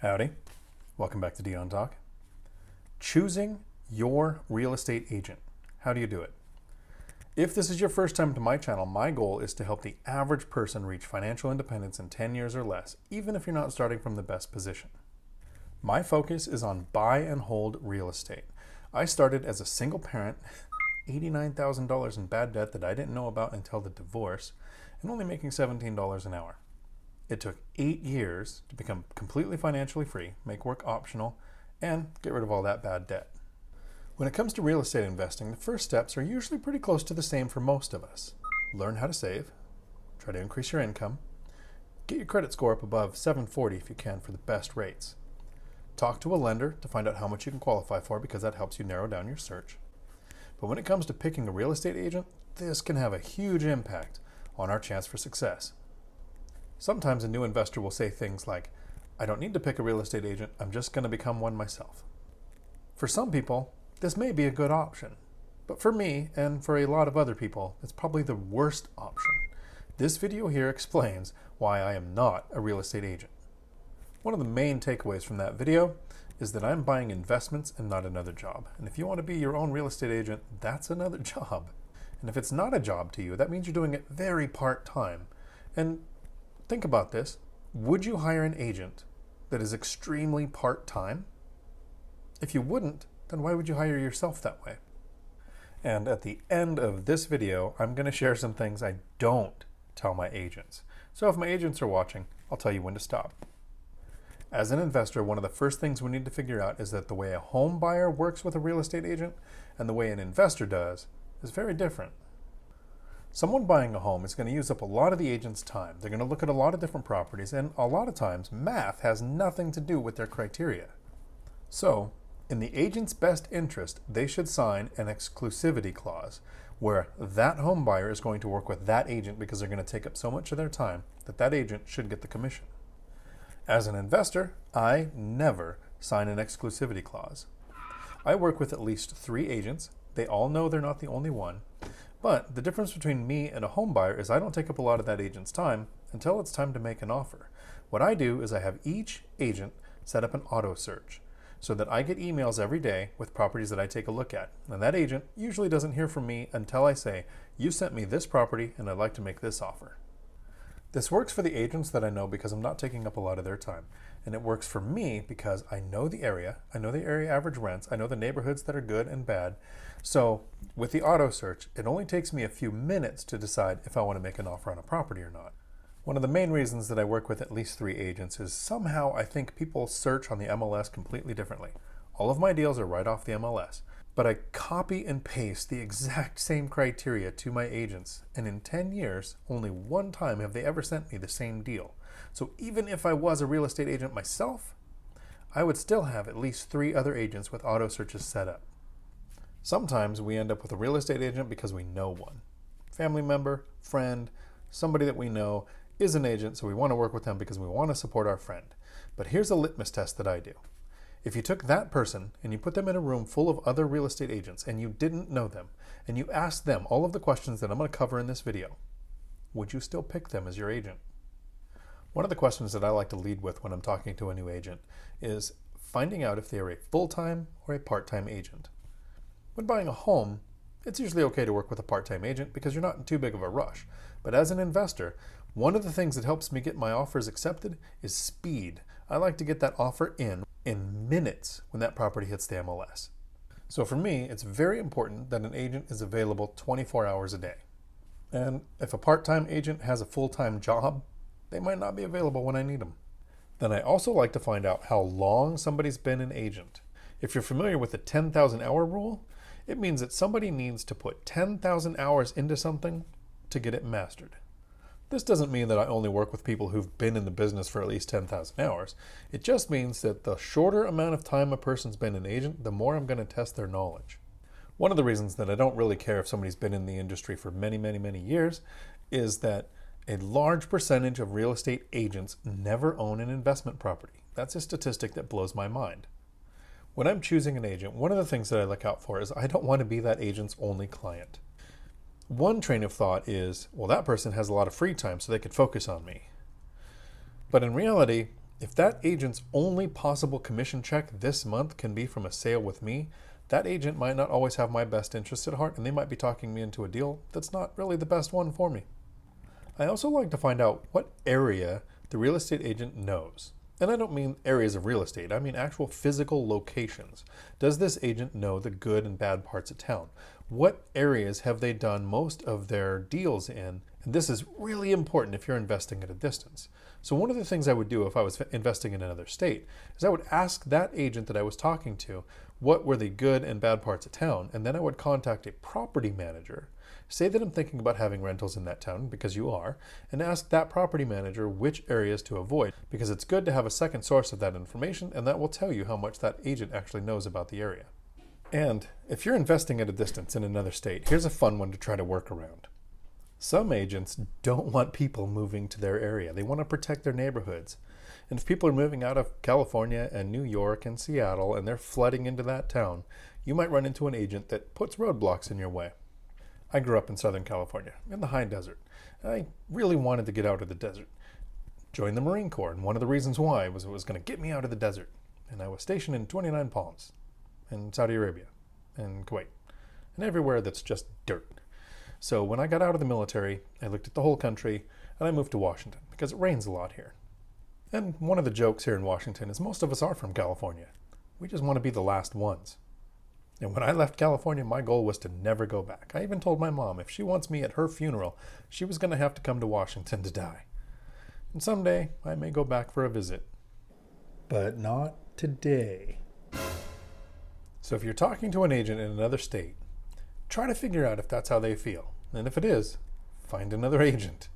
Howdy. Welcome back to Dion Talk. Choosing your real estate agent. How do you do it? If this is your first time to my channel, my goal is to help the average person reach financial independence in 10 years or less, even if you're not starting from the best position. My focus is on buy and hold real estate. I started as a single parent, $89,000 in bad debt that I didn't know about until the divorce, and only making $17 an hour. It took 8 years to become completely financially free, make work optional, and get rid of all that bad debt. When it comes to real estate investing, the first steps are usually pretty close to the same for most of us. Learn how to save, try to increase your income, get your credit score up above 740 if you can for the best rates. Talk to a lender to find out how much you can qualify for because that helps you narrow down your search. But when it comes to picking a real estate agent, this can have a huge impact on our chance for success. Sometimes a new investor will say things like, I don't need to pick a real estate agent, I'm just going to become one myself. For some people, this may be a good option, but for me and for a lot of other people, it's probably the worst option. This video here explains why I am not a real estate agent. One of the main takeaways from that video is that I'm buying investments and not another job. And if you want to be your own real estate agent, that's another job. And if it's not a job to you, that means you're doing it very part-time. And think about this. Would you hire an agent that is extremely part-time? If you wouldn't, then why would you hire yourself that way? And at the end of this video, I'm going to share some things I don't tell my agents. So if my agents are watching, I'll tell you when to stop. As an investor, one of the first things we need to figure out is that the way a home buyer works with a real estate agent and the way an investor does is very different. Someone buying a home is going to use up a lot of the agent's time. They're going to look at a lot of different properties, and a lot of times math has nothing to do with their criteria. So, in the agent's best interest, they should sign an exclusivity clause where that home buyer is going to work with that agent because they're going to take up so much of their time that that agent should get the commission. As an investor, I never sign an exclusivity clause. I work with at least 3 agents. They all know they're not the only one. But the difference between me and a home buyer is I don't take up a lot of that agent's time until it's time to make an offer. What I do is I have each agent set up an auto search so that I get emails every day with properties that I take a look at. And that agent usually doesn't hear from me until I say, you sent me this property and I'd like to make this offer. This works for the agents that I know because I'm not taking up a lot of their time. And it works for me because I know the area average rents, I know the neighborhoods that are good and bad. So with the auto search, it only takes me a few minutes to decide if I want to make an offer on a property or not. One of the main reasons that I work with at least 3 agents is somehow I think people search on the MLS completely differently. All of my deals are right off the MLS, but I copy and paste the exact same criteria to my agents, and in 10 years, only one time have they ever sent me the same deal. So even if I was a real estate agent myself, I would still have at least 3 other agents with auto searches set up. Sometimes we end up with a real estate agent because we know one. Family member, friend, somebody that we know is an agent, so we want to work with them because we want to support our friend. But here's a litmus test that I do. If you took that person and you put them in a room full of other real estate agents and you didn't know them, and you asked them all of the questions that I'm going to cover in this video, would you still pick them as your agent? One of the questions that I like to lead with when I'm talking to a new agent is finding out if they are a full-time or a part-time agent. When buying a home, it's usually okay to work with a part-time agent because you're not in too big of a rush. But as an investor, one of the things that helps me get my offers accepted is speed. I like to get that offer in minutes when that property hits the MLS. So for me, it's very important that an agent is available 24 hours a day. And if a part-time agent has a full-time job, they might not be available when I need them. Then I also like to find out how long somebody's been an agent. If you're familiar with the 10,000 hour rule, it means that somebody needs to put 10,000 hours into something to get it mastered. This doesn't mean that I only work with people who've been in the business for at least 10,000 hours. It just means that the shorter amount of time a person's been an agent, the more I'm going to test their knowledge. One of the reasons that I don't really care if somebody's been in the industry for many, many, many years is that a large percentage of real estate agents never own an investment property. That's a statistic that blows my mind. When I'm choosing an agent, one of the things that I look out for is I don't want to be that agent's only client. One train of thought is, well, that person has a lot of free time so they could focus on me. But in reality, If that agent's only possible commission check this month can be from a sale with me, that agent might not always have my best interest at heart, and they might be talking me into a deal that's not really the best one for me. I also like to find out what area the real estate agent knows. And I don't mean areas of real estate, I mean actual physical locations. Does this agent know the good and bad parts of town? What areas have they done most of their deals in? And this is really important if you're investing at a distance. So one of the things I would do if I was investing in another state is I would ask that agent that I was talking to what were the good and bad parts of town, and then I would contact a property manager, say that I'm thinking about having rentals in that town, because you are, and ask that property manager which areas to avoid, because it's good to have a second source of that information, and that will tell you how much that agent actually knows about the area. And if you're investing at a distance in another state, here's a fun one to try to work around. Some agents don't want people moving to their area. They want to protect their neighborhoods. And if people are moving out of California and New York and Seattle and they're flooding into that town, you might run into an agent that puts roadblocks in your way. I grew up in Southern California, in the high desert. I really wanted to get out of the desert. Joined the Marine Corps, and one of the reasons why was it was going to get me out of the desert. And I was stationed in 29 Palms, in Saudi Arabia, and Kuwait, and everywhere that's just dirt. So when I got out of the military, I looked at the whole country, and I moved to Washington, because it rains a lot here. And one of the jokes here in Washington is most of us are from California. We just want to be the last ones. And when I left California, my goal was to never go back. I even told my mom if she wants me at her funeral, she was going to have to come to Washington to die. And someday, I may go back for a visit. But not today. So if you're talking to an agent in another state, try to figure out if that's how they feel. And if it is, find another agent.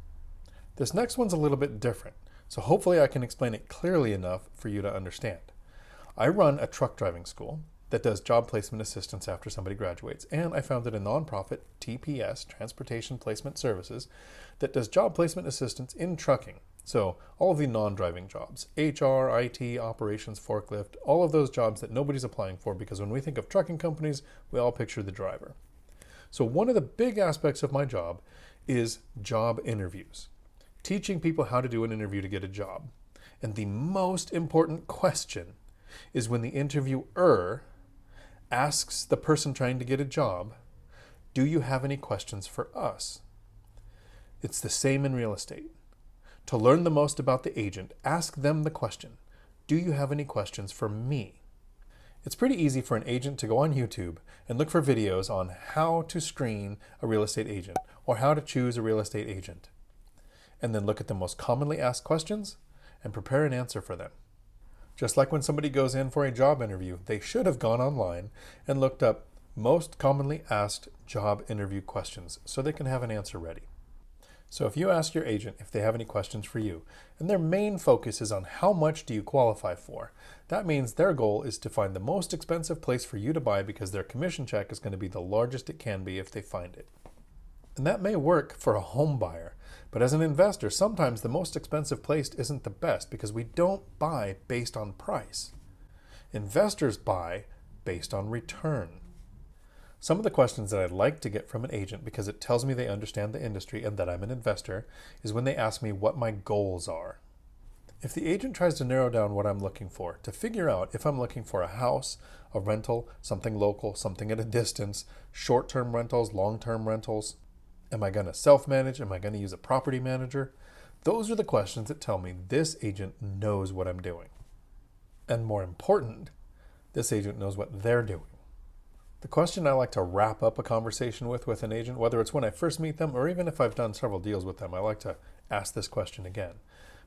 This next one's a little bit different, so hopefully I can explain it clearly enough for you to understand. I run a truck driving school that does job placement assistance after somebody graduates, and I founded a nonprofit, TPS, Transportation Placement Services, that does job placement assistance in trucking. So all of the non-driving jobs, HR, IT, operations, forklift, all of those jobs that nobody's applying for, because when we think of trucking companies, we all picture the driver. So one of the big aspects of my job is job interviews, teaching people how to do an interview to get a job. And the most important question is when the interviewer asks the person trying to get a job, do you have any questions for us? It's the same in real estate. To learn the most about the agent, ask them the question, do you have any questions for me? It's pretty easy for an agent to go on YouTube and look for videos on how to screen a real estate agent or how to choose a real estate agent, and then look at the most commonly asked questions and prepare an answer for them. Just like when somebody goes in for a job interview, they should have gone online and looked up most commonly asked job interview questions so they can have an answer ready. So if you ask your agent if they have any questions for you, and their main focus is on how much do you qualify for, that means their goal is to find the most expensive place for you to buy, because their commission check is going to be the largest it can be if they find it. And that may work for a home buyer, but as an investor, sometimes the most expensive place isn't the best, because we don't buy based on price. Investors buy based on return. Some of the questions that I'd like to get from an agent, because it tells me they understand the industry and that I'm an investor, is when they ask me what my goals are. If the agent tries to narrow down what I'm looking for, to figure out if I'm looking for a house, a rental, something local, something at a distance, short-term rentals, long-term rentals, am I going to self-manage? Am I going to use a property manager? Those are the questions that tell me this agent knows what I'm doing. And more important, this agent knows what they're doing. The question I like to wrap up a conversation with an agent, whether it's when I first meet them or even if I've done several deals with them, I like to ask this question again.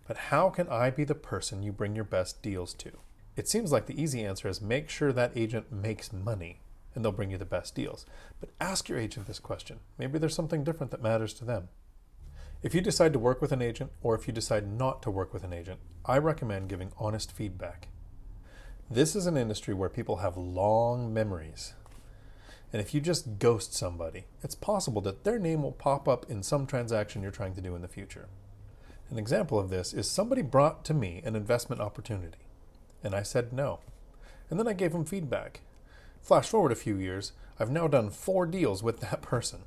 But how can I be the person you bring your best deals to? It seems like the easy answer is make sure that agent makes money and they'll bring you the best deals. But ask your agent this question. Maybe there's something different that matters to them. If you decide to work with an agent, or if you decide not to work with an agent, I recommend giving honest feedback. This is an industry where people have long memories. And if you just ghost somebody, it's possible that their name will pop up in some transaction you're trying to do in the future. An example of this is somebody brought to me an investment opportunity, and I said no. And then I gave them feedback. Flash forward a few years, I've now done 4 deals with that person.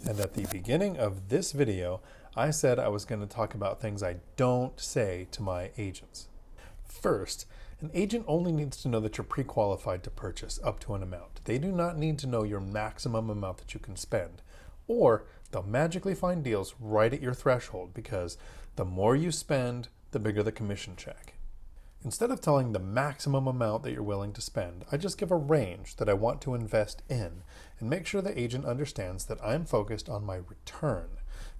And at the beginning of this video, I said I was going to talk about things I don't say to my agents. First, an agent only needs to know that you're pre-qualified to purchase up to an amount. They do not need to know your maximum amount that you can spend, or they'll magically find deals right at your threshold because the more you spend, the bigger the commission check. Instead of telling the maximum amount that you're willing to spend, I just give a range that I want to invest in and make sure the agent understands that I'm focused on my return,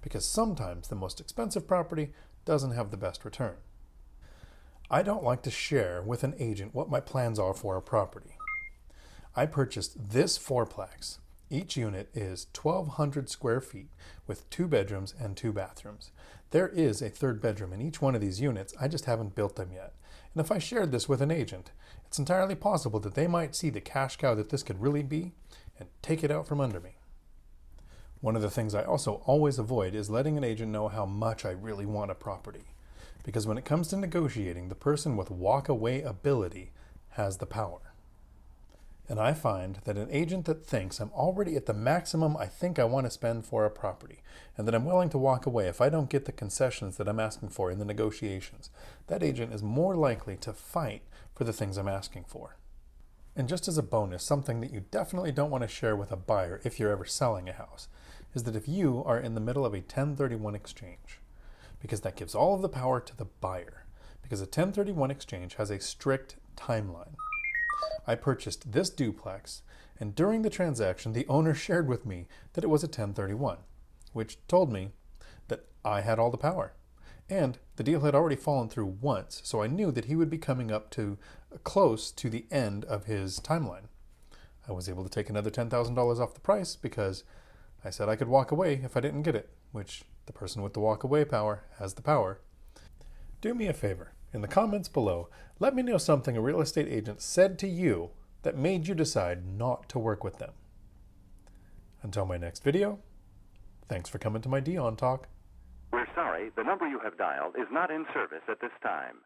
because sometimes the most expensive property doesn't have the best return. I don't like to share with an agent what my plans are for a property. I purchased this fourplex. Each unit is 1,200 square feet with 2 bedrooms and 2 bathrooms. There is a 3rd bedroom in each one of these units, I just haven't built them yet. And if I shared this with an agent, it's entirely possible that they might see the cash cow that this could really be and take it out from under me. One of the things I also always avoid is letting an agent know how much I really want a property. Because when it comes to negotiating, the person with walk-away ability has the power. And I find that an agent that thinks I'm already at the maximum I think I want to spend for a property, and that I'm willing to walk away if I don't get the concessions that I'm asking for in the negotiations, that agent is more likely to fight for the things I'm asking for. And just as a bonus, something that you definitely don't want to share with a buyer if you're ever selling a house, is that if you are in the middle of a 1031 exchange, because that gives all of the power to the buyer, because a 1031 exchange has a strict timeline. I purchased this duplex, and during the transaction, the owner shared with me that it was a 1031, which told me that I had all the power. And the deal had already fallen through once, so I knew that he would be coming up to close to the end of his timeline. I was able to take another $10,000 off the price because I said I could walk away if I didn't get it, which the person with the walk away power has the power. Do me a favor. In the comments below, let me know something a real estate agent said to you that made you decide not to work with them. Until my next video, thanks for coming to my Dion Talk. We're sorry, the number you have dialed is not in service at this time.